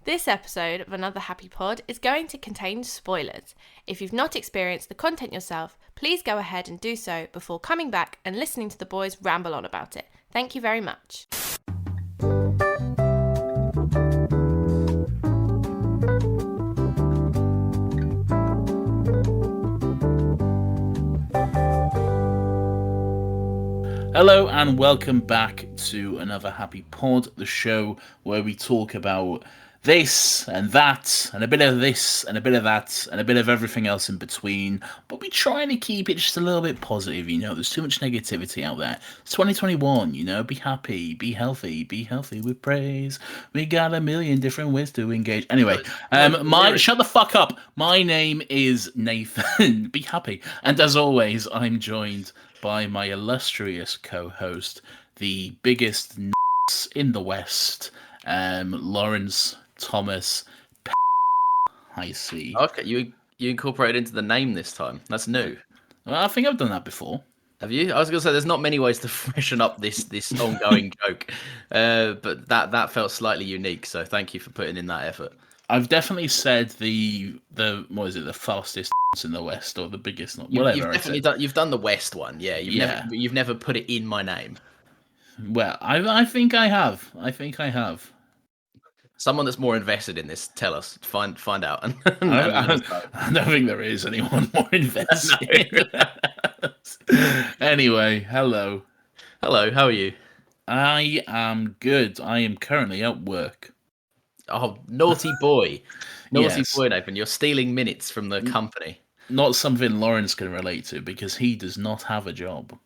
This episode of Another Happy Pod is going to contain spoilers. If you've not experienced the content yourself, please go ahead and do so before coming back and listening to the boys ramble on about it. Thank you very much. Hello and welcome back to Another Happy Pod, the show where we talk about this and that, and a bit of this and a bit of that, and a bit of everything else in between. But we're trying to keep it just a little bit positive, there's too much negativity out there. It's 2021, be happy, be healthy with praise. We got a million different ways to engage. Anyway, shut the fuck up. My name is Nathan. Be happy. And as always, I'm joined by my illustrious co-host, the biggest in the West, Lawrence Thomas. I see. Okay, you incorporated into the name this time. That's new. Well, I think I've done that before. Have you? I was going to say there's not many ways to freshen up this ongoing joke, but that felt slightly unique. So thank you for putting in that effort. I've definitely said the fastest in the West or the biggest, whatever. You've definitely done the West one, yeah. You've never put it in my name. Well, I think I have. Someone that's more invested in this, tell us. Find out. I don't think there is anyone more invested. Anyway, hello. Hello, how are you? I am good. I am currently at work. Oh, naughty boy. Naughty boy, Nathan. You're stealing minutes from the company. Not something Lawrence can relate to because he does not have a job.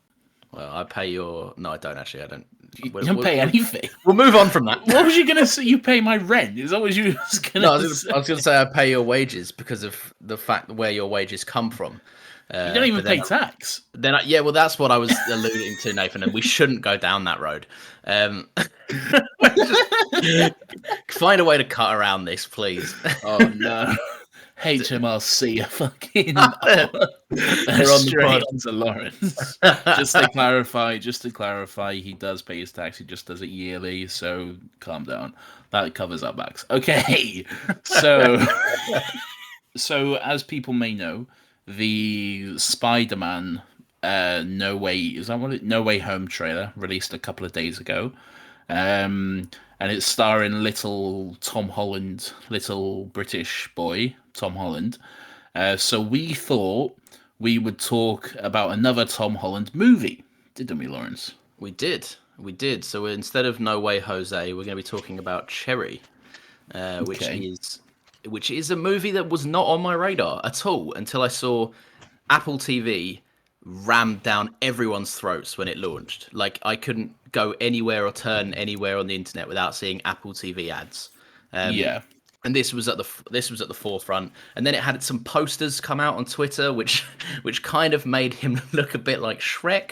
Well, I pay your... No, I don't actually. I don't. You don't pay anything. We'll move on from that. What was you going to say? You pay my rent? Is that what you was going to say? I was going to say I pay your wages because of the fact where your wages come from. You don't even pay tax. Well, that's what I was alluding to, Nathan, and we shouldn't go down that road. Find a way to cut around this, please. Oh, no. HMRC are fucking They're on the pod. To Lawrence. Just to clarify, he does pay his tax. He just does it yearly, so calm down. That covers our backs. Okay, so as people may know, the Spider-Man No Way Home trailer released a couple of days ago. And it's starring little British boy, Tom Holland. So we thought we would talk about another Tom Holland movie, didn't we, Lawrence? We did. So instead of No Way Jose, we're going to be talking about Cherry, which is a movie that was not on my radar at all until I saw Apple TV rammed down everyone's throats when it launched. Like, I couldn't go anywhere or turn anywhere on the internet without seeing Apple TV ads. And this was at the forefront. And then it had some posters come out on Twitter, which kind of made him look a bit like Shrek.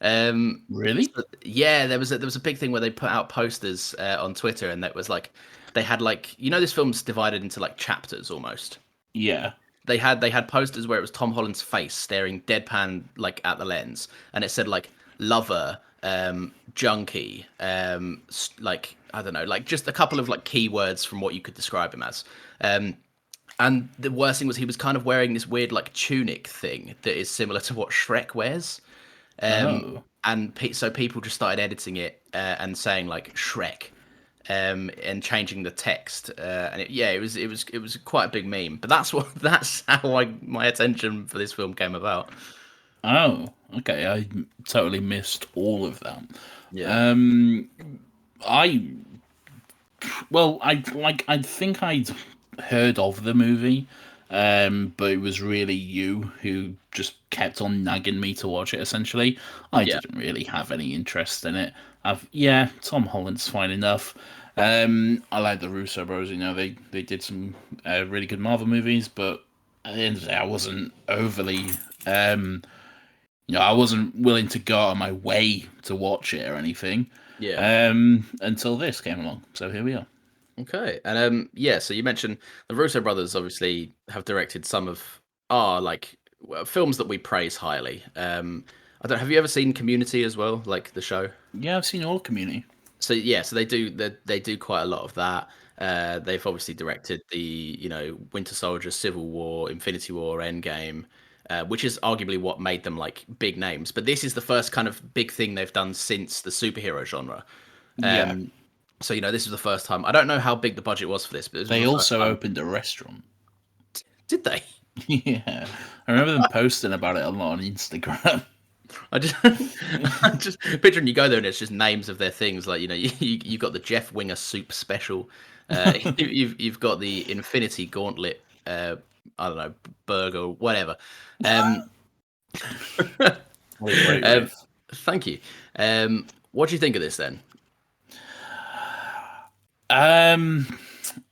Really? Yeah, there was a big thing where they put out posters on Twitter, and that was like they had this film's divided into like chapters almost. Yeah. They had posters where it was Tom Holland's face staring deadpan like at the lens, and it said like lover, junkie, like I don't know, like just a couple of like keywords from what you could describe him as. And the worst thing was he was kind of wearing this weird like tunic thing that is similar to what Shrek wears. And so people just started editing it and saying like Shrek. And changing the text, and it was quite a big meme. But that's how my attention for this film came about. Oh, okay. I totally missed all of that. Yeah. I think I'd heard of the movie, but it was really you who just kept on nagging me to watch it. Essentially, I didn't really have any interest in it. Tom Holland's fine enough. I like the Russo bros. They did some really good Marvel movies, but at the end of the day, I wasn't overly. I wasn't willing to go out of my way to watch it or anything. Yeah. Until this came along, so here we are. Okay, and so you mentioned the Russo brothers obviously have directed some of our films that we praise highly. Have you ever seen Community as well, like the show? Yeah, I've seen all Community. So they do quite a lot of that. They've obviously directed the Winter Soldier, Civil War, Infinity War, Endgame, which is arguably what made them like big names. But this is the first kind of big thing they've done since the superhero genre. Yeah. So this is the first time. I don't know how big the budget was for this, but this was They the first also time. opened a restaurant. Did they? Yeah. I remember them posting about it a lot on Instagram. I just, I'm just picturing you go there and it's just names of their things. Like you've got the Jeff Winger soup special. You've got the Infinity Gauntlet. I don't know, burger, whatever. Wait. Thank you. What do you think of this then? Uh,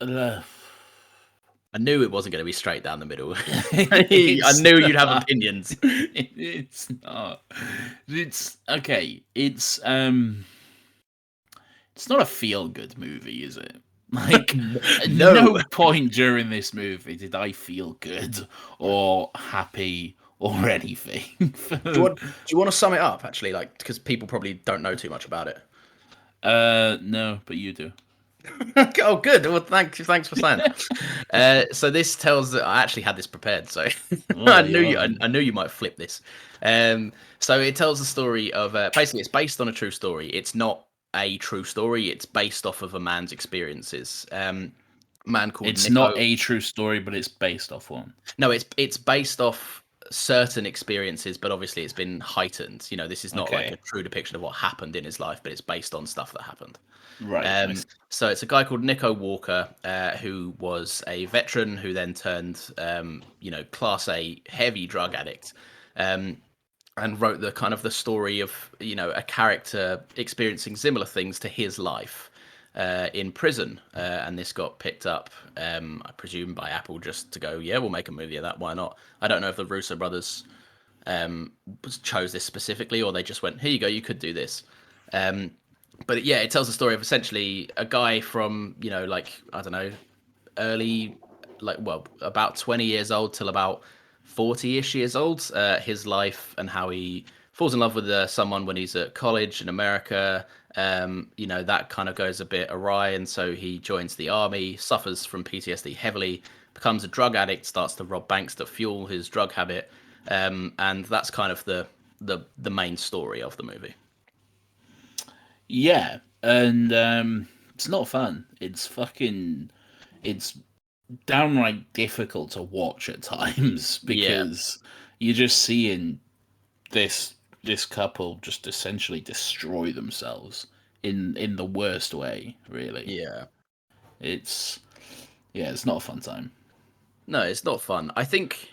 I knew it wasn't going to be straight down the middle. I knew you'd have opinions. It's not. It's okay. It's not a feel-good movie, is it? Like, no point during this movie did I feel good or happy or anything. Do you want to sum it up, actually? Like, because people probably don't know too much about it. No, but you do. Oh, good. Well, thanks for saying that. So this tells. I actually had this prepared, so I knew you might flip this. So it tells the story of basically it's based on a true story. It's not a true story. It's based off of a man's experiences. Man called. It's Nico. not a true story, but it's based off one. No, it's based off certain experiences, but obviously it's been heightened. This is not like a true depiction of what happened in his life, but it's based on stuff that happened. Right. So it's a guy called Nico Walker, who was a veteran who then turned, Class A heavy drug addict, and wrote the kind of the story of, a character experiencing similar things to his life in prison. And this got picked up, I presume, by Apple just to go, yeah, we'll make a movie of that. Why not? I don't know if the Russo brothers chose this specifically or they just went, here you go, you could do this. But yeah, it tells the story of essentially a guy from, I don't know, early, about 20 years old till about 40-ish years old, his life and how he falls in love with someone when he's at college in America. That kind of goes a bit awry. And so he joins the army, suffers from PTSD heavily, becomes a drug addict, starts to rob banks that fuel his drug habit. And that's kind of the main story of the movie. Yeah, and it's not fun. It's downright difficult to watch at times because you're just seeing this couple just essentially destroy themselves in the worst way, really. Yeah. It's not a fun time. No, it's not fun. I think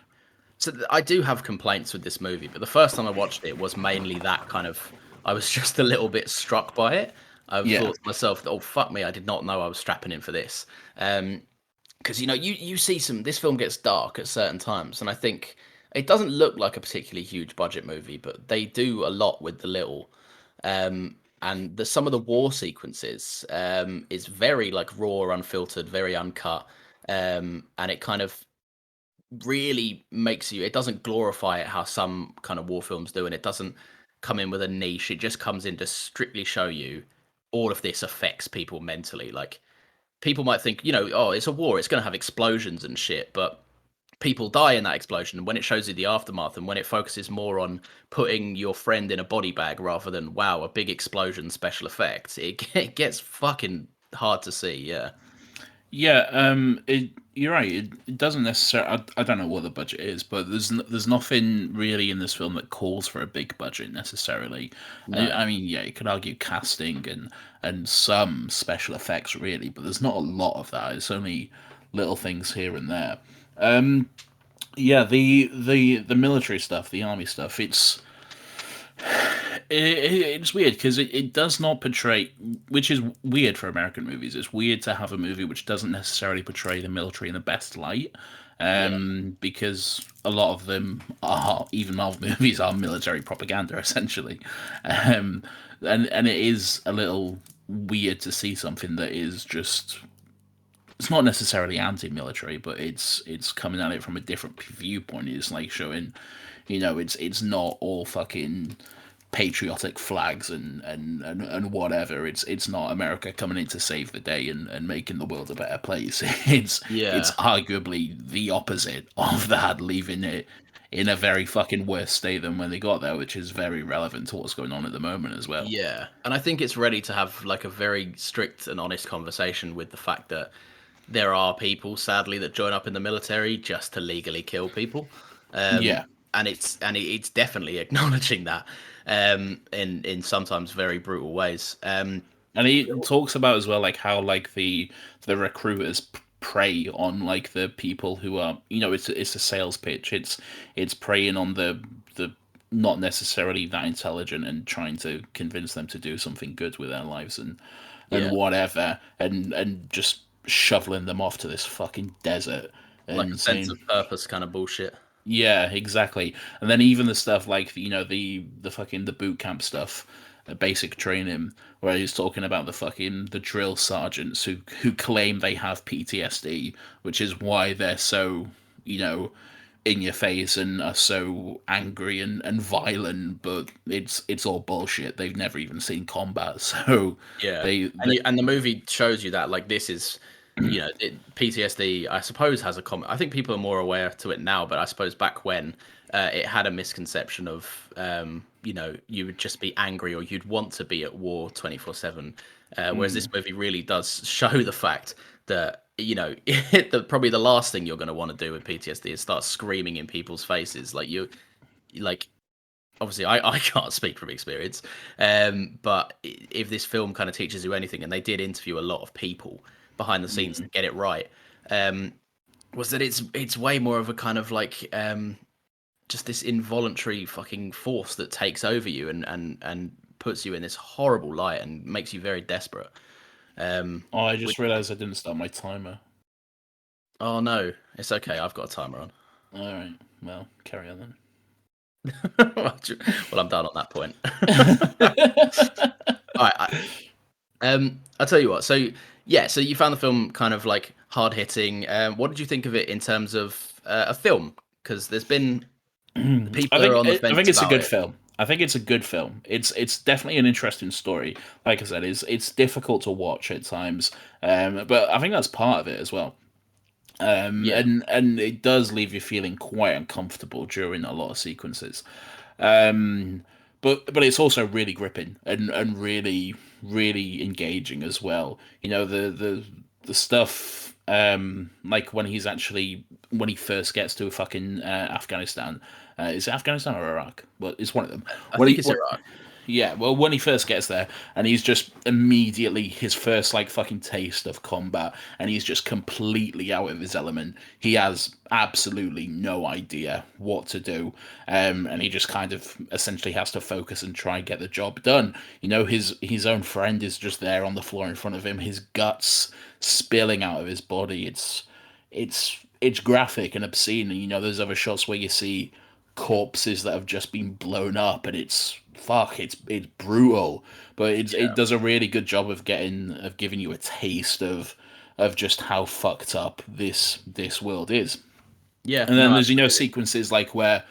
so. I do have complaints with this movie, but the first time I watched it was mainly that kind of. I was just a little bit struck by it. I thought to myself, "Oh fuck me! I did not know I was strapping in for this." Because you see this film gets dark at certain times, and I think it doesn't look like a particularly huge budget movie, but they do a lot with the little. And some of the war sequences is very like raw, unfiltered, very uncut, and it kind of really makes you. It doesn't glorify it how some kind of war films do, and it doesn't come in with a niche. It just comes in to strictly show you all of this affects people mentally. Like people might think, oh, it's a war, it's going to have explosions and shit, but people die in that explosion. And when it shows you the aftermath and when it focuses more on putting your friend in a body bag rather than, wow, a big explosion, special effects, it gets fucking hard to see. Yeah, you're right. It doesn't necessarily. I don't know what the budget is, but there's nothing really in this film that calls for a big budget necessarily. No. I mean, yeah, you could argue casting and some special effects really, but there's not a lot of that. It's only little things here and there. Yeah, the military stuff, the army stuff. It's weird because it does not portray, which is weird for American movies. It's weird to have a movie which doesn't necessarily portray the military in the best light, because a lot of them are, even Marvel movies are military propaganda essentially, and it is a little weird to see something that is just. It's not necessarily anti-military, but it's coming at it from a different viewpoint. It's like showing, it's not all fucking patriotic flags and whatever. It's not America coming in to save the day and making the world a better place. It's Yeah. arguably the opposite of that, leaving it in a very fucking worse state than when they got there, which is very relevant to what's going on at the moment as well. Yeah, and I think it's ready to have like a very strict and honest conversation with the fact that there are people, sadly, that join up in the military just to legally kill people, Yeah. and it's definitely acknowledging that in sometimes very brutal ways. And he talks about as well, like how like the recruiters prey on like the people who are, it's a sales pitch. It's preying on the not necessarily that intelligent and trying to convince them to do something good with their lives and Yeah, whatever, and just shoveling them off to this fucking desert like a and sense saying, of purpose kind of bullshit. yeah, exactly. And then even the stuff like the fucking the boot camp stuff, basic training, where he's talking about the drill sergeants who claim they have PTSD, which is why they're so you know in your face and are so angry and violent. But it's all bullshit. They've never even seen combat, so Yeah, they and the movie shows you that like this is, PTSD. I suppose has a common. I think people are more aware to it now, but I suppose back when it had a misconception of, you would just be angry or you'd want to be at war 24/7. Whereas this movie really does show the fact that probably the last thing you're going to want to do with PTSD is start screaming in people's faces like obviously I can't speak from experience, but if this film kind of teaches you anything, and they did interview a lot of people behind the scenes to get it right, was that it's way more of a kind of like just this involuntary fucking force that takes over you and puts you in this horrible light and makes you very desperate. Oh, I just realized I didn't start my timer. Oh no, it's okay. I've got a timer on. All right, well, carry on then. Well, I'm done on that point. All right. I'll tell you what. So yeah, so you found the film kind of like hard hitting. What did you think of it in terms of a film? Because there's been people are on the fence. I think it's a about good it. film. I think it's a good film. It's definitely an interesting story. Like I said, it's difficult to watch at times, but I think that's part of it as well. Yeah. And it does leave you feeling quite uncomfortable during a lot of sequences. Um, but it's also really gripping and really really engaging as well. The stuff like when he first gets to fucking Afghanistan. Is it Afghanistan or Iraq? Well, it's one of them. I When think he, it's when- Iraq. yeah, well, when he first gets there, and he's just immediately his first like fucking taste of combat, and he's just completely out of his element. He has absolutely no idea what to do, and he just kind of essentially has to focus and try and get the job done. His own friend is just there on the floor in front of him, his guts spilling out of his body. It's graphic and obscene, and there's other shots where you see corpses that have just been blown up, and it's brutal, but it does a really good job of giving you a taste of just how fucked up this world is. Yeah. And then No, there's absolutely. sequences like where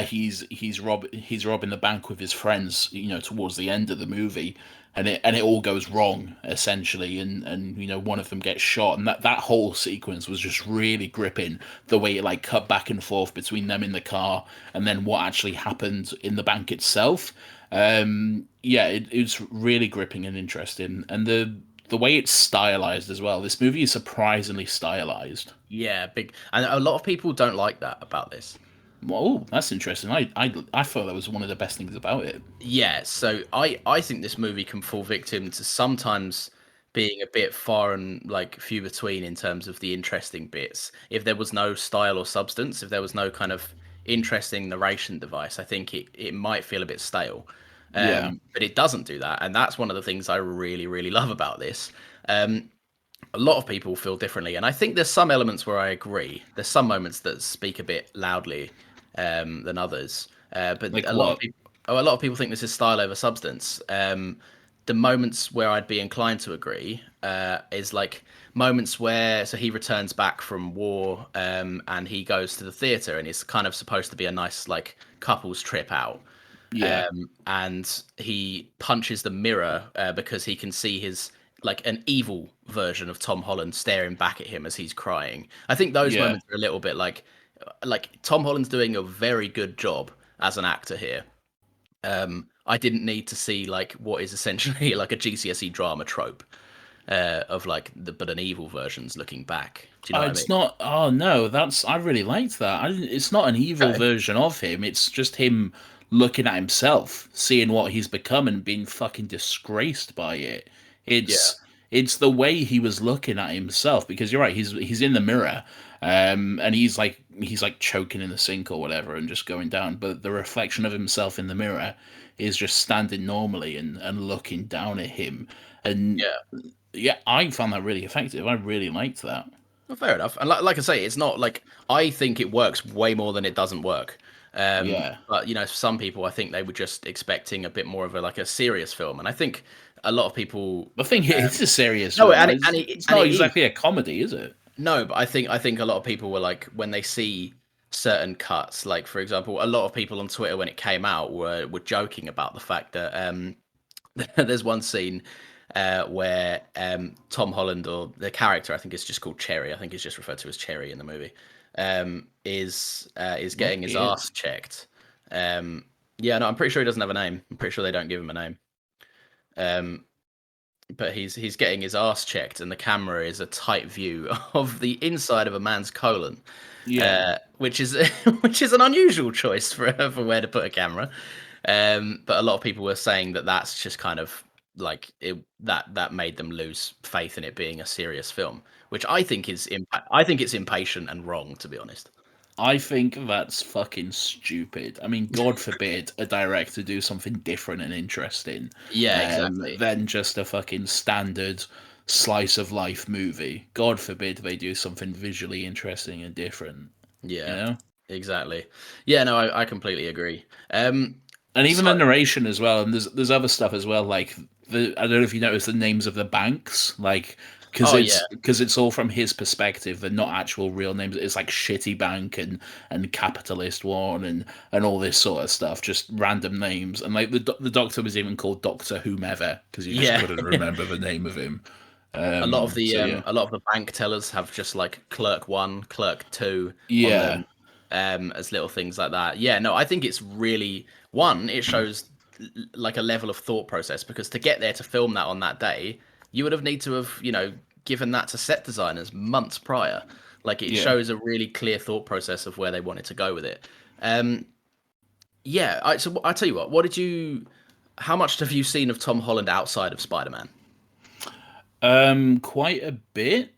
he's robbing the bank with his friends, towards the end of the movie, and it all goes wrong essentially, and one of them gets shot, and that whole sequence was just really gripping. The way it like cut back and forth between them in the car and then what actually happened in the bank itself. Yeah, it's really gripping and interesting, and the way it's stylized as well. This movie is surprisingly stylized. Yeah, big. And a lot of people don't like that about this. Oh, that's interesting. I thought that was one of the best things about it. Yeah, so I think this movie can fall victim to sometimes being a bit far and like few between in terms of the interesting bits. If there was no style or substance, if there was no kind of interesting narration device, I think it might feel a bit stale. Yeah. But it doesn't do that, and that's one of the things I really, really love about this. A lot of people feel differently, and I think there's some elements where I agree. There's some moments that speak a bit loudly than others, but Like a lot of what? people. Oh, a lot of people think this is style over substance. The moments where I'd be inclined to agree is like moments where so he returns back from war and he goes to the theater and it's kind of supposed to be a nice like couples trip out. Yeah. And he punches the mirror because he can see his like an evil version of Tom Holland staring back at him as he's crying. I think those Yeah. moments are a little bit like Tom Holland's doing a very good job as an actor here. I didn't need to see like what is essentially like a GCSE drama trope of like but an evil version's looking back. Do you know what I mean? It's not. Oh no, I really liked that. It's not an evil Okay. version of him. It's just him looking at himself, seeing what he's become, and being fucking disgraced by it. Yeah. It's the way he was looking at himself, because you're right. He's in the mirror, and he's like choking in the sink or whatever, and just going down. But the reflection of himself in the mirror is just standing normally and looking down at him. And Yeah. yeah, I found that really effective. I really liked that. Well, fair enough. And like I say, it's not like I think it works way more than it doesn't work. Yeah. But some people, I think they were just expecting a bit more of a serious film, and I think a lot of people. I think it's a serious No, film. and It's not it is. exactly a comedy, is it? No, but I think a lot of people were like when they see certain cuts, like for example, a lot of people on Twitter when it came out were joking about the fact that there's one scene where Tom Holland, or the character, I think it's just called Cherry. I think he's just referred to as Cherry in the movie. Is getting his ass checked. Yeah, no, I'm pretty sure he doesn't have a name. I'm pretty sure they don't give him a name. But he's getting his ass checked, and the camera is a tight view of the inside of a man's colon. Yeah. Which is which is an unusual choice for where to put a camera. But a lot of people were saying that that's just kind of like that made them lose faith in it being a serious film, which I think I think it's impatient and wrong, to be honest. I think that's fucking stupid. I mean, God forbid a director do something different and interesting. Yeah, exactly. Than just a fucking standard slice of life movie. God forbid they do something visually interesting and different. Yeah, You know? exactly. Yeah, no, I completely agree. And even the narration as well, and there's other stuff as well, like I don't know if you noticed the names of the banks, like because it's all from his perspective and not actual real names. It's like Shitty Bank and Capitalist One and all this sort of stuff, just random names. And like the doctor was even called Doctor Whomever because you just couldn't remember the name of him. A lot of the bank tellers have just like Clerk 1, Clerk 2 Yeah. on them, as little things like that. Yeah, no, I think it's really it shows like a level of thought process, because to get there to film that on that day, you would have need to have given that to set designers months prior. Like it shows a really clear thought process of where they wanted to go with it. So I tell you what how much have you seen of Tom Holland outside of Spider-Man? Quite a bit.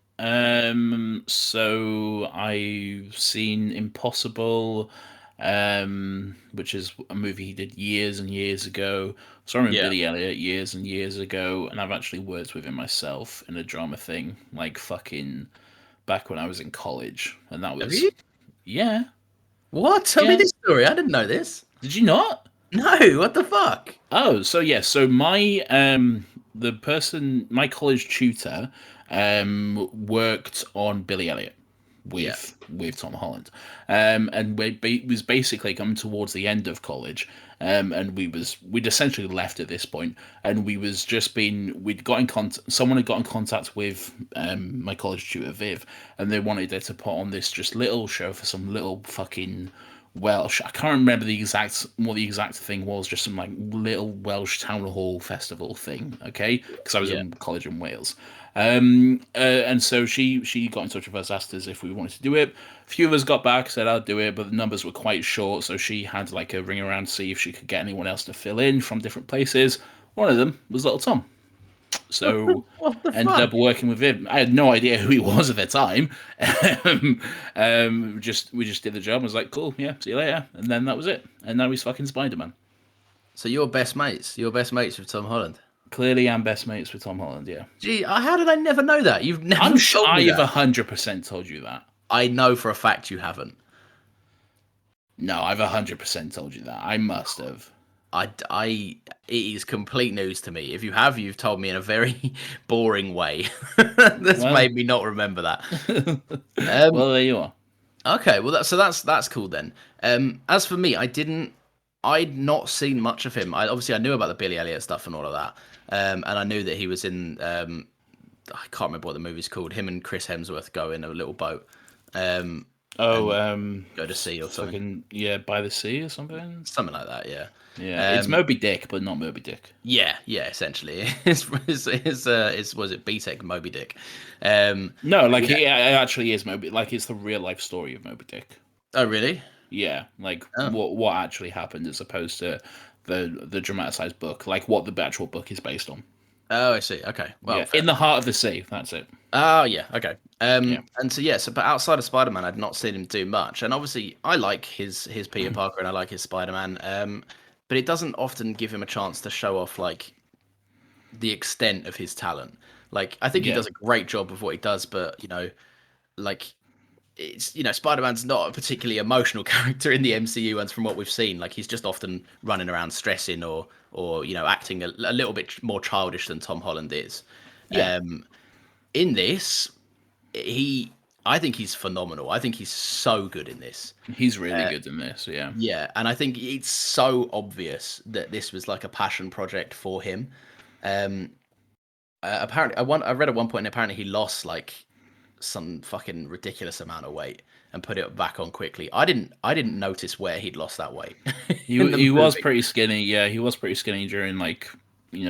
So I've seen Impossible, which is a movie he did years and years ago. Saw him in Billy Elliot years and years ago, and I've actually worked with him myself in a drama thing, like fucking back when I was in college, and that was. Have you? Yeah. What? Tell me this story. I didn't know this. Did you not? No. What the fuck? Oh, so yeah. So my my college tutor worked on Billy Elliot with Tom Holland, and we was basically coming towards the end of college, and we'd essentially left at this point, and someone had got in contact with my college tutor Viv, and they wanted her to put on this just little show for some little fucking Welsh. I can't remember what the exact thing was. Just some like little Welsh town hall festival thing. Okay, because I was in college in Wales. And so she got in touch with us, asked us if we wanted to do it. A few of us got back, said I'll do it, but the numbers were quite short, so she had like a ring around to see if she could get anyone else to fill in from different places. One of them was Little Tom. So ended up working with him. I had no idea who he was at the time. We just did the job. I was like, cool, yeah, see you later. And then that was it. And now he's fucking Spider-Man. So you're best mates. You're best mates with Tom Holland. Clearly, I'm best mates with Tom Holland. Yeah. Gee, how did I never know that? You've never. I'm sure I've that. 100% told you that. I know for a fact you haven't. No, I've 100% told you that. I must have. It is complete news to me. If you have, you've told me in a very boring way. That's made me not remember that. Well, there you are. Okay, well that's cool then. As for me, I didn't I'd not seen much of him. I knew about the Billy Elliot stuff and all of that, and I knew that he was in. I can't remember what the movie's called. Him and Chris Hemsworth go in a little boat, um, Oh, go to sea or something, fucking yeah, by the sea or something. something like that. Yeah. Yeah, it's Moby Dick, but not Moby Dick. Yeah, yeah, essentially, it's was it BTEC Moby Dick? No, like yeah. it actually is Moby. Like it's the real life story of Moby Dick. Oh, really? Yeah, like Oh. what actually happened as opposed to the dramatized book, like what the actual book is based on. Oh, I see. Okay. Well, Yeah, fair. in the heart of the sea. That's it. Oh, yeah. Okay. Yeah. And so but outside of Spider-Man, I'd not seen him do much. And obviously, I like his Peter Parker and I like his Spider-Man. But it doesn't often give him a chance to show off like the extent of his talent. Like, I think he Yeah. does a great job of what he does, but like it's Spider-Man's not a particularly emotional character in the MCU, and from what we've seen, like he's just often running around stressing or acting a little bit more childish than Tom Holland is. Yeah. In this, I think he's phenomenal. I think he's so good in this. He's really good in this. Yeah. Yeah, and I think it's so obvious that this was like a passion project for him. Apparently, I read at one point, and apparently he lost like some fucking ridiculous amount of weight and put it back on quickly. I didn't notice where he'd lost that weight. He was pretty skinny. Yeah, he was pretty skinny during like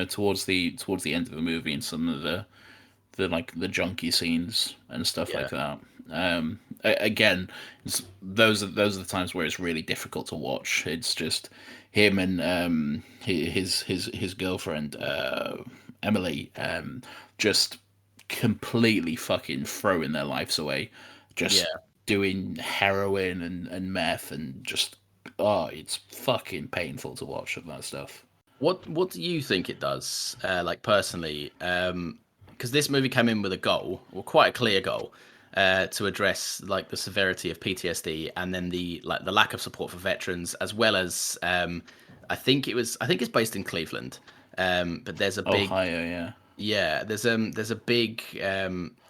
towards the end of the movie and some of the like the junkie scenes and stuff like that. Again, those are the times where it's really difficult to watch. It's just him and his girlfriend Emily just completely fucking throwing their lives away, just doing heroin and meth and just it's fucking painful to watch that stuff. What do you think it does, like personally? Because this movie came in with a goal, or quite a clear goal, to address like the severity of PTSD and then the lack of support for veterans, as well as I think it's based in Cleveland, but there's a big Ohio, yeah. Yeah, there's a big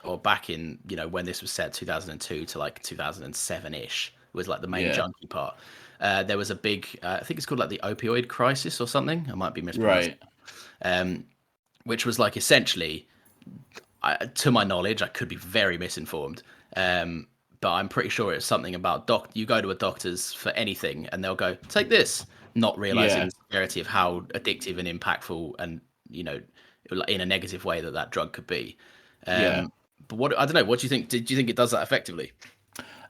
or back in when this was set 2002 to like 2007-ish was like the main junkie part. There was a big I think it's called like the opioid crisis or something. I might be mispronouncing. Right. Which was like essentially, to my knowledge, I could be very misinformed, but I'm pretty sure it's something about you go to a doctor's for anything and they'll go take this, not realizing the severity of how addictive and impactful and in a negative way that drug could be. But I don't know. What do you think? Do you think it does that effectively?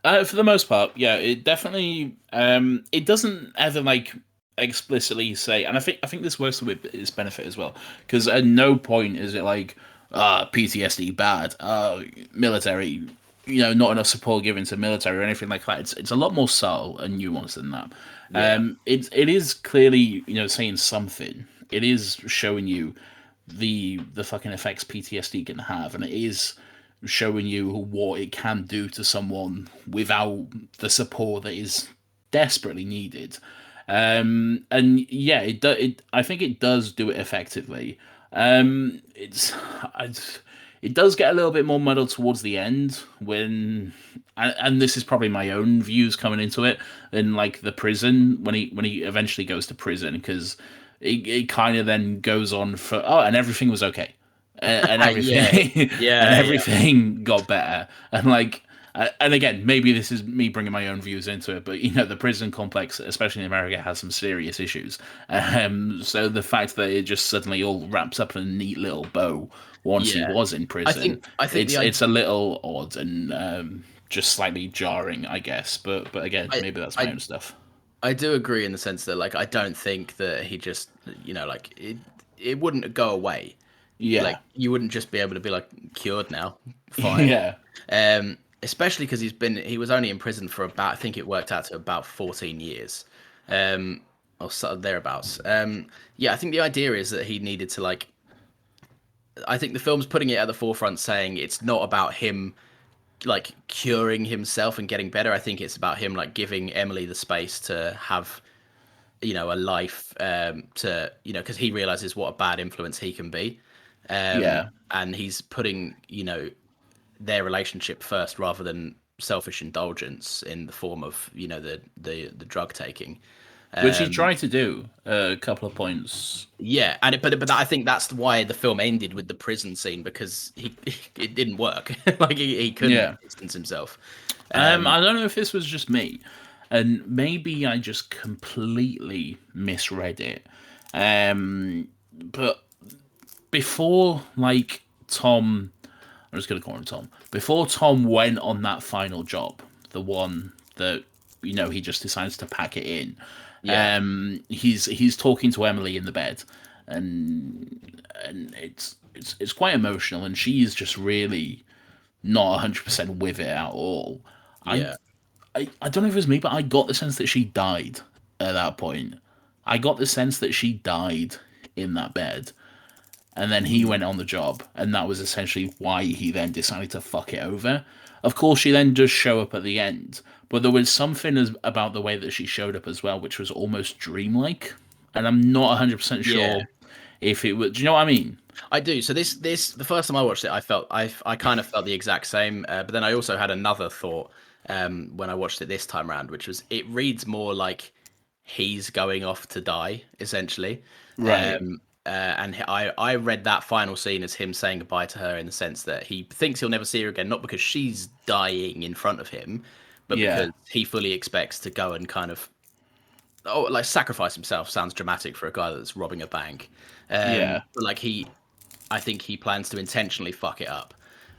For the most part, yeah. It definitely. It doesn't ever like explicitly say, and I think this works with its benefit as well, because at no point is it like PTSD bad, military, not enough support given to military or anything like that. It's a lot more subtle and nuanced than that. It is clearly saying something. It is showing you the fucking effects PTSD can have, and it is showing you what it can do to someone without the support that is desperately needed. And yeah, I think it does do it effectively. It does get a little bit more muddled towards the end when, and this is probably my own views coming into it, in like the prison when he eventually goes to prison, because it kind of then goes on for and everything was okay, and everything and everything got better, and like and again, maybe this is me bringing my own views into it, but the prison complex, especially in America, has some serious issues. So the fact that it just suddenly all wraps up in a neat little bow once he was in prison, I think it's a little odd and just slightly jarring, I guess. But again, maybe that's my own stuff. I do agree in the sense that like I don't think that he just like it wouldn't go away. Yeah, like you wouldn't just be able to be like cured now. Fine. Yeah. Especially because he was only in prison for about, I think it worked out to about 14 years, or so thereabouts. Yeah, I think the idea is that he needed to like. I think the film's putting it at the forefront, saying it's not about him like curing himself and getting better. I think it's about him like giving Emily the space to have a life, to because he realizes what a bad influence he can be, and he's putting their relationship first rather than selfish indulgence in the form of the drug taking. Which he tried to do a couple of points. Yeah, but I think that's why the film ended with the prison scene, because it didn't work. Like he couldn't distance himself. I don't know if this was just me, and maybe I just completely misread it. But before, like, Tom, I'm just gonna call him Tom. Before Tom went on that final job, the one that he just decides to pack it in. Yeah. He's talking to Emily in the bed, and it's quite emotional, and she's just really not 100% with it at all. Yeah. I don't know if it was me, but I got the sense that she died at that point. I got the sense that she died in that bed, and then he went on the job, and that was essentially why he then decided to fuck it over. Of course, she then does show up at the end, but there was something about the way that she showed up as well, which was almost dreamlike, and I'm not 100% sure if it was. Do you know what I mean? I do. So this the first time I watched it, I kind of felt the exact same. But then I also had another thought when I watched it this time around, which was it reads more like he's going off to die, essentially. Right. And I read that final scene as him saying goodbye to her, in the sense that he thinks he'll never see her again, not because she's dying in front of him, but because he fully expects to go and kind of like sacrifice himself. Sounds dramatic for a guy that's robbing a bank. But like I think he plans to intentionally fuck it up,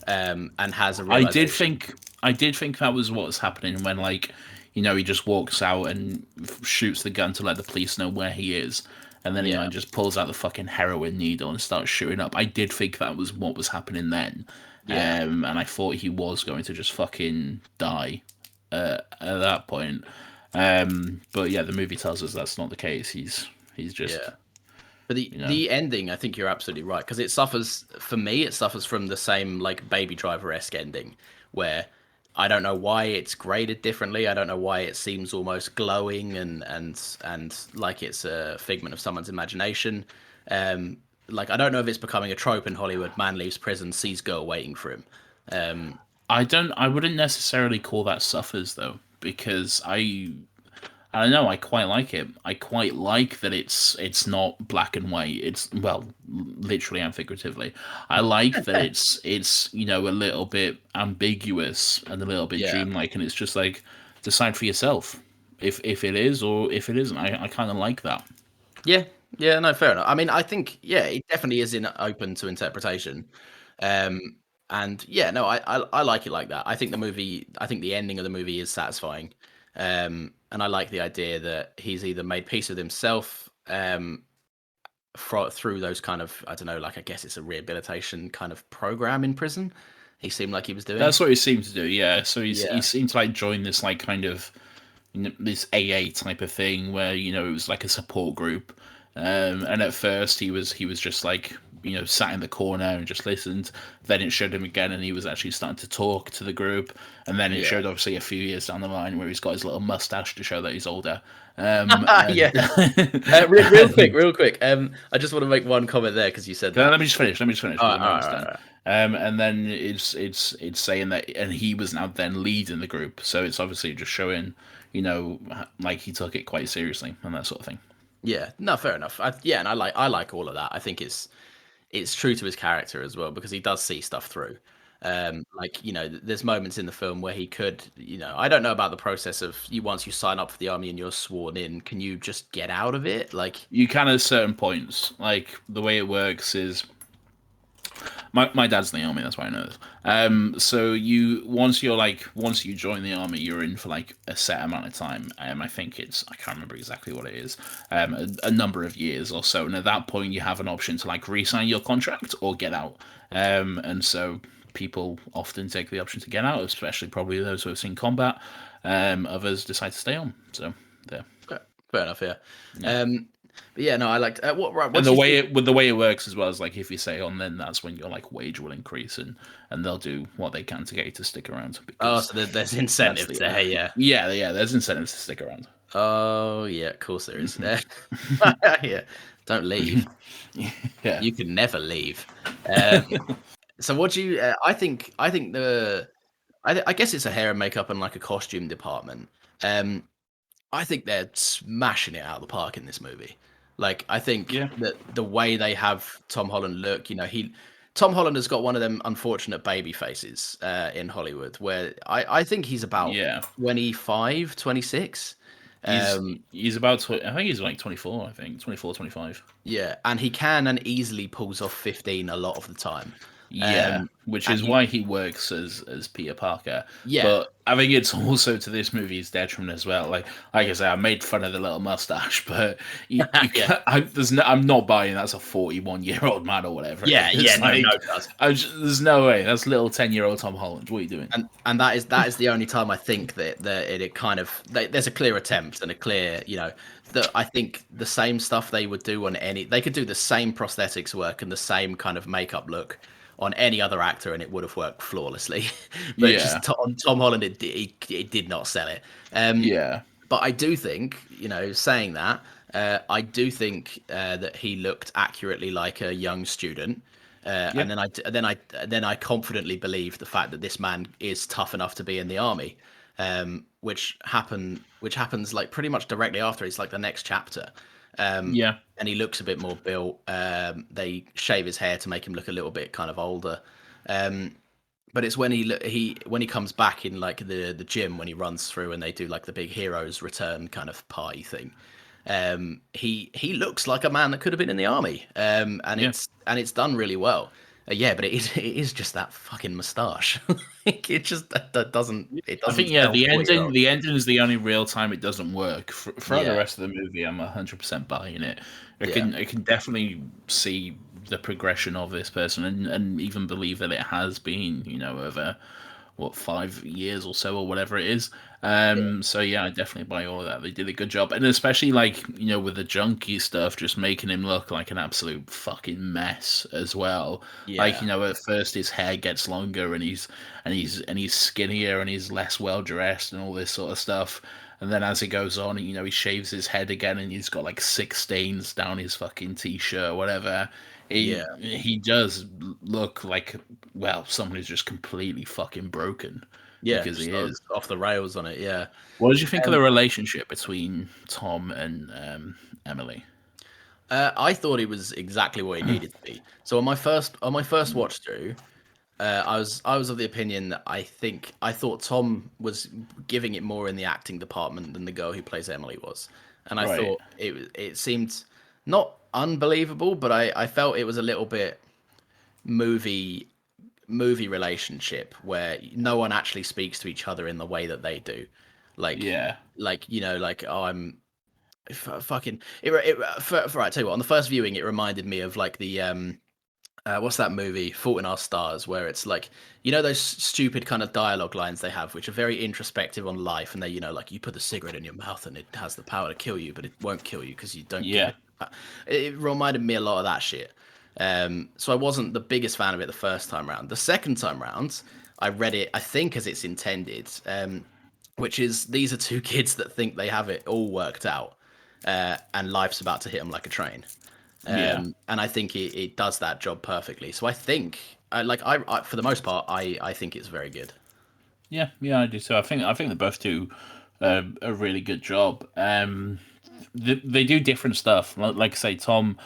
and has a realization. I did think that was what was happening when, like, he just walks out and shoots the gun to let the police know where he is, and then he just pulls out the fucking heroin needle and starts shooting up. I did think that was what was happening then, and I thought he was going to just fucking die at that point. But yeah, the movie tells us that's not the case. He's just. Yeah. But the ending, I think you're absolutely right, because it suffers from the same like Baby Driver-esque ending, where I don't know why it's graded differently. I don't know why it seems almost glowing and like it's a figment of someone's imagination. Like I don't know if it's becoming a trope in Hollywood. Man leaves prison, sees girl waiting for him. I wouldn't necessarily call that suffers though, because I don't know. I quite like it. I quite like that it's not black and white. It's, well, literally and figuratively. I like that it's a little bit ambiguous and a little bit dreamlike, and it's just like, decide for yourself if it is or if it isn't. I kind of like that. Yeah, no, fair enough. I mean, I think it definitely is open to interpretation. And yeah, no, I like it like that. I think the ending of the movie is satisfying. And I like the idea that he's either made peace with himself through those kind of, I don't know, like I guess it's a rehabilitation kind of program in prison. He seemed like he was doing. That's what he seemed to do, yeah. So he seemed to like join this like kind of this AA type of thing where it was like a support group. And at first he was just like sat in the corner and just listened. Then it showed him again, and he was actually starting to talk to the group. And then it showed obviously a few years down the line where he's got his little mustache to show that he's older. Real quick. I just want to make one comment there because you said that. Let me just finish. All right. And then it's saying that, and he was now then leading the group, so it's obviously just showing, like he took it quite seriously and that sort of thing. Yeah, no, fair enough. And I like all of that. I think it's true to his character as well, because he does see stuff through. Like there's moments in the film where he could, I don't know about the process of once you sign up for the army and you're sworn in, can you just get out of it? Like you can at certain points. Like the way it works is. My dad's in the army, that's why I know this. So once you join the army, you're in for like a set amount of time. I think I can't remember exactly what it is. A number of years or so, and at that point you have an option to like re-sign your contract or get out. And so people often take the option to get out, especially probably those who have seen combat. Others decide to stay on. So there. Fair enough. Yeah. But yeah, no, I liked what and the way it works as well is like if you stay on, then that's when your like wage will increase, and they'll do what they can to get you to stick around. So there's incentive there, yeah. There's incentives to stick around. Oh yeah, of course there is. Yeah, don't leave. Yeah, you can never leave. So what do you? I think I guess it's a hair and makeup and like a costume department. I think they're smashing it out of the park in this movie. Like, I think Yeah. that the way they have Tom Holland look, Tom Holland has got one of them unfortunate baby faces in Hollywood, where I think he's about Yeah. 25, 26. He's about I think he's like 24, I think 24, 25. Yeah, and he can and easily pulls off 15 a lot of the time. Yeah, which and is he- why he works as Peter Parker. Yeah. But I think it's also to this movie's detriment as well. Like I say, I made fun of the little mustache, but you Yeah. I'm not buying that's a 41-year-old man or whatever. Yeah, It's yeah, like, no, there's no way that's little 10-year-old Tom Holland. What are you doing? And that is the only time I think that it kind of there's a clear attempt and a clear, that I think the same stuff they would do they could do the same prosthetics work and the same kind of makeup look on any other actor and it would have worked flawlessly. But Yeah. just on Tom Holland, it did not sell it. Yeah. But I do think, saying that, I do think that he looked accurately like a young student. And then I confidently believe the fact that this man is tough enough to be in the army, which happens like pretty much directly after. It's like the next chapter. Yeah. And he looks a bit more built. They shave his hair to make him look a little bit kind of older. But it's when he comes back in like the gym when he runs through and they do like the big heroes return kind of party thing. He looks like a man that could have been in the army. It's done really well. But it is just that fucking moustache. It just that doesn't. It doesn't. I think the ending is the only real time it doesn't work. For the rest of the movie, I'm 100% buying it. I can definitely see the progression of this person and even believe that it has been, over 5 years or so or whatever it is. So yeah, I definitely buy all of that. They did a good job, and especially like with the junkie stuff, just making him look like an absolute fucking mess as well. Yeah. Like at first his hair gets longer and he's skinnier and he's less well dressed and all this sort of stuff. And then as it goes on, he shaves his head again and he's got like 6 stains down his fucking t-shirt or whatever. He does look like, someone who's just completely fucking broken. Yeah, because he is off the rails on it. Yeah. What did you think of the relationship between Tom and Emily? I thought it was exactly what it needed to be. So on my first watch through, I was of the opinion that I thought Tom was giving it more in the acting department than the girl who plays Emily was, and I thought it seemed not unbelievable, but I felt it was a little bit movie relationship where no one actually speaks to each other in the way that they do. I'm fucking right. Tell you what, on the first viewing, it reminded me of like the what's that movie, Fault in Our Stars, where it's like those stupid kind of dialogue lines they have, which are very introspective on life, and they like you put the cigarette in your mouth and it has the power to kill you, but it won't kill you because you don't. Yeah. It reminded me a lot of that shit. So I wasn't the biggest fan of it the first time round. The second time round, I read it, I think, as it's intended, which is these are two kids that think they have it all worked out, and life's about to hit them like a train. And I think it does that job perfectly. So I think, I for the most part, I think it's very good. Yeah, I do too. I think they both do a really good job. They do different stuff. Like I say, Tom.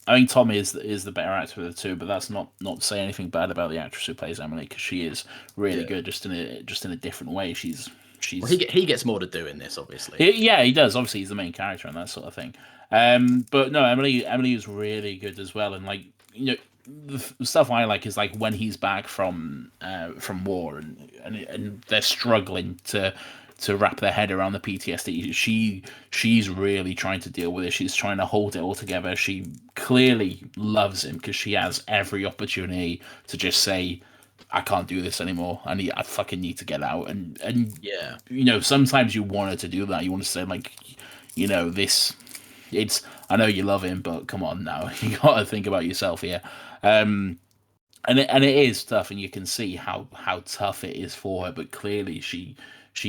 I think Tom is the better actor of the two, but that's not to say anything bad about the actress who plays Emily, because she is really good, just in a different way. She's well, he gets more to do in this, obviously. He does. Obviously, he's the main character and that sort of thing. But no, Emily is really good as well, and like the stuff I like is like when he's back from war and they're struggling to wrap their head around the PTSD. She's really trying to deal with it. She's trying to hold it all together. She clearly loves him because she has every opportunity to just say, I can't do this anymore. I fucking need to get out. And sometimes you want her to do that. You want to say like, this. I know you love him, but come on now. You got to think about yourself here. And it is tough, and you can see how tough it is for her. But clearly, she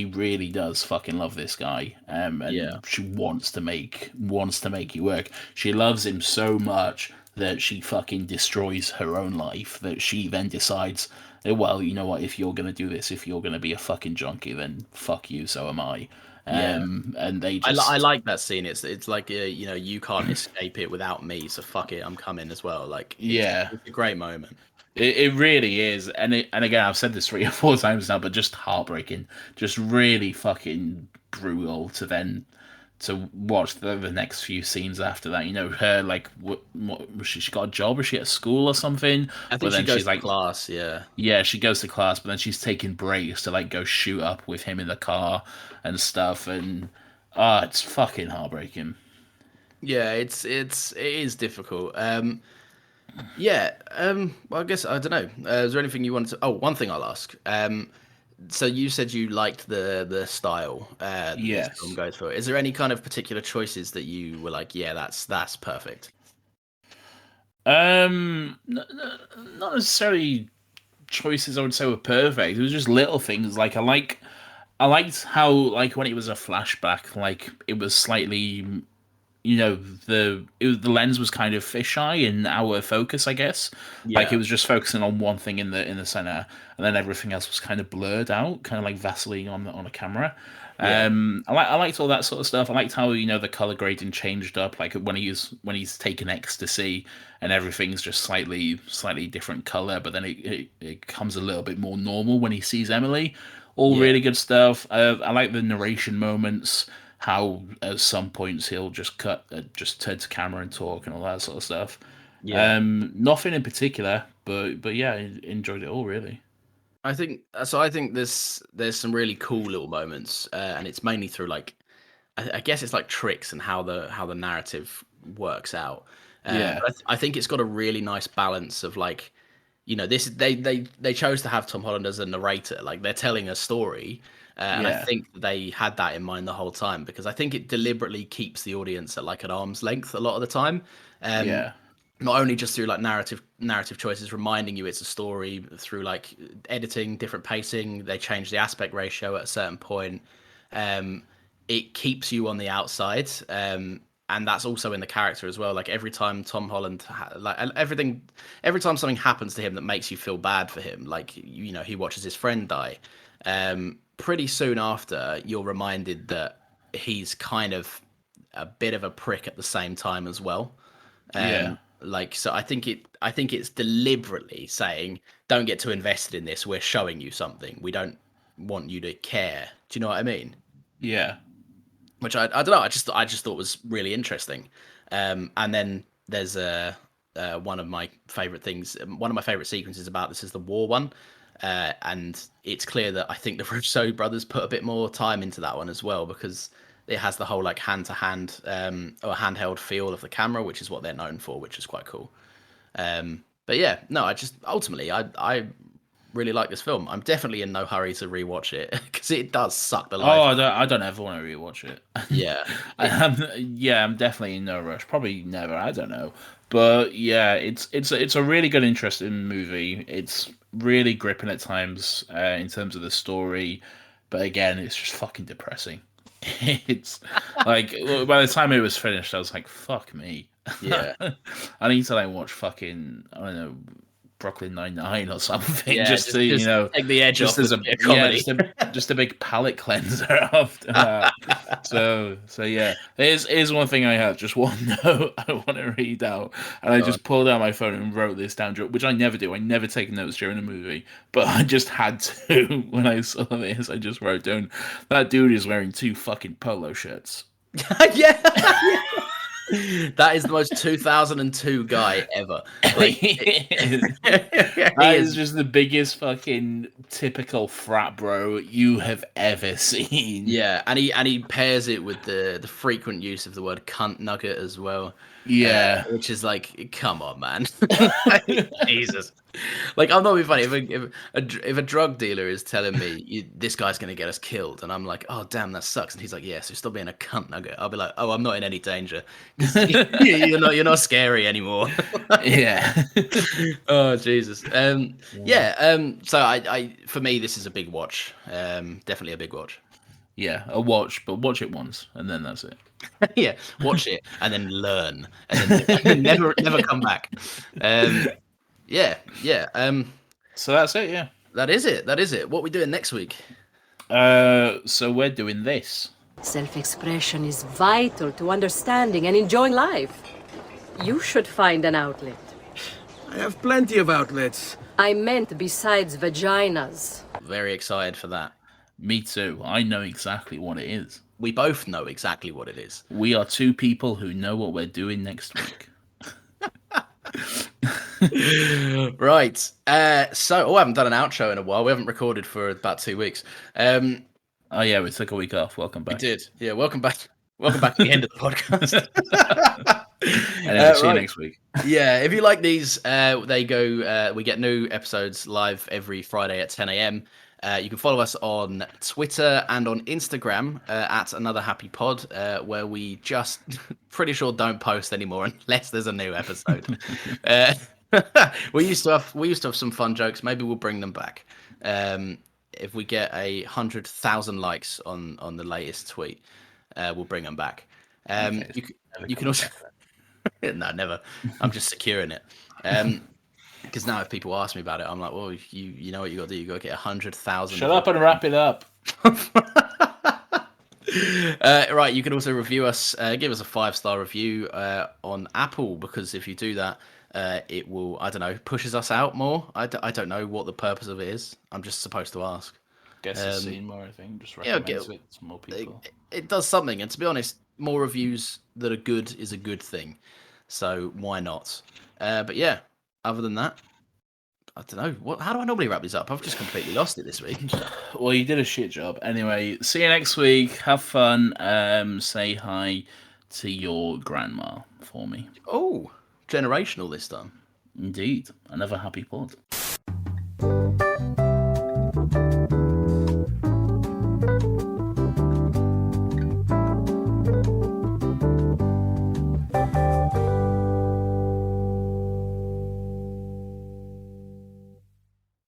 really does fucking love this guy, and she wants to make you work. She loves him so much that she fucking destroys her own life. That she then decides, well, you know what? If you're gonna do this, if you're gonna be a fucking junkie, then fuck you. So am I. Yeah. And they just I like that scene. It's like you can't escape it without me, so fuck it, I'm coming as well. Like yeah. it's a great moment. It really is, and again, I've said this 3 or 4 times now, but just heartbreaking, just really fucking brutal to watch the next few scenes after that. You know, her like what was she got a job? Was she at school or something? I But think she then goes she's to like, class. Yeah. yeah, she goes to class, but then she's taking breaks to like go shoot up with him in the car and stuff, and it's fucking heartbreaking. Yeah, it is difficult. Yeah. Well, I guess I don't know. Is there anything you wanted to? Oh, one thing I'll ask. So you said you liked the style that this film Yes. goes for. Is there any kind of particular choices that you were like, yeah, that's perfect? Not necessarily choices I would say were perfect. It was just little things. Like I liked how like when it was a flashback, like it was slightly, you know, the lens was kind of fisheye in our focus, I guess. Like it Yeah. was just focusing on one thing in the center, and then everything else was kind of blurred out, kind of like Vaseline on a camera. Yeah. I liked all that sort of stuff. I liked how the color grading changed up, like when he's taking ecstasy and everything's just slightly different color, but then it becomes a little bit more normal when he sees Emily. All Yeah. really good stuff. I like the narration moments. How at some points he'll just just turn to camera and talk and all that sort of stuff. Yeah. Nothing in particular, but yeah, I enjoyed it all really. I think so. I think there's some really cool little moments, and it's mainly through like I guess it's like tricks and how the narrative works out. Yeah, I think it's got a really nice balance of like this they chose to have Tom Holland as a narrator, like they're telling a story, and I yeah, think they had that in mind the whole time because I think it deliberately keeps the audience at like an arm's length a lot of the time. Um, yeah, not only just through like narrative choices reminding you it's a story through like editing different pacing, they change the aspect ratio at a certain point. um it keeps you on the outside, and that's also in the character as well. Like every time Tom Holland like every time something happens to him that makes you feel bad for him, like he watches his friend die, pretty soon after you're reminded that he's kind of a bit of a prick at the same time as well. yeah, Like so I think it's deliberately saying don't get too invested in this, we're showing you something, we don't want you to care. Do you know what I mean? yeah, Which I don't know, I just thought was really interesting. And then there's one of my favorite things, one of my favorite sequences about this is the war one. And it's clear that I think the Russo brothers put a bit more time into that one as well because it has the whole like hand to hand or handheld feel of the camera, which is what they're known for, which is quite cool. But yeah, no, I just ultimately I really like this film. I'm definitely in no hurry to rewatch it because it does suck the Oh, life. I don't ever want to rewatch it. Yeah, it, Yeah, I'm definitely in no rush. Probably never. I don't know, but yeah, it's a really good, interesting movie. It's really gripping at times in terms of the story, but again, it's just fucking depressing. It's like by the time it was finished, I was like, "Fuck me." yeah, I need to like watch fucking I don't know Brooklyn Nine-Nine or something yeah. just to Just take the edge just off as with a a bit of yeah comedy. just a big palate cleanser after that. So yeah, here's one thing I have, just one note I want to read out, and I Go on. just pulled out my phone and wrote this down, which I never do. I never take notes during a movie, but I just had to when I saw this. I just wrote down that dude is wearing two fucking polo shirts. Yeah. That is the most 2002 guy ever. Like, he That is is. just the biggest fucking typical frat bro you have ever seen. Yeah, and he pairs it with the frequent use of the word cunt nugget as well, Yeah. which is like, come on, man, Jesus. Like, I'm not being funny. If a drug dealer is telling me this guy's gonna get us killed, and I'm like, oh damn, that sucks, and he's like, yeah, so stop being a cunt nugget. I'll be like, oh, I'm not in any danger. You're not scary anymore. Yeah. Oh Jesus. Yeah. So I for me this is a big watch. Definitely a big watch. Yeah, a watch, but watch it once and then that's it. Yeah. Watch it and then learn and then never come back. Um. Yeah. Yeah. So that's it, yeah. That is it. That is it. What we doing next week? So we're doing this. Self-expression is vital to understanding and enjoying life. You should find an outlet. I have plenty of outlets. I meant besides vaginas. Very excited for that. Me too. I know exactly what it is. We both know exactly what it is. We are two people who know what we're doing next week. Right. So I haven't done an outro in a while. We haven't recorded for about 2 weeks. Oh yeah, we took a week off. Welcome back. We did. Yeah, welcome back. Welcome back to the end of the podcast. And then see you next week. Yeah, if you like these, they go. We get new episodes live every Friday at 10 a.m. You can follow us on Twitter and on Instagram at Another Happy Pod, where we just pretty sure don't post anymore unless there's a new episode. We used to have some fun jokes. Maybe we'll bring them back. If we get 100,000 likes on the latest tweet, we'll bring them back. You can also no, never. I'm just securing it. Because now if people ask me about it, I'm like, well, you know what you got to do. You got to get 100,000. Shut up and wrap it up. Right, you can also review us, give us a 5-star review on Apple, because if you do that, it will, I don't know, pushes us out more. I don't know what the purpose of it is. I'm just supposed to ask. Guess it's seen more, I think. Just recommends it to more people. It does something, and to be honest, more reviews that are good is a good thing. So why not? But yeah, other than that, I don't know. How do I normally wrap these up? I've just completely lost it this week. Well, you did a shit job. Anyway, see you next week. Have fun. Say hi to your grandma for me. Oh, generational this time. Indeed. Another happy pod.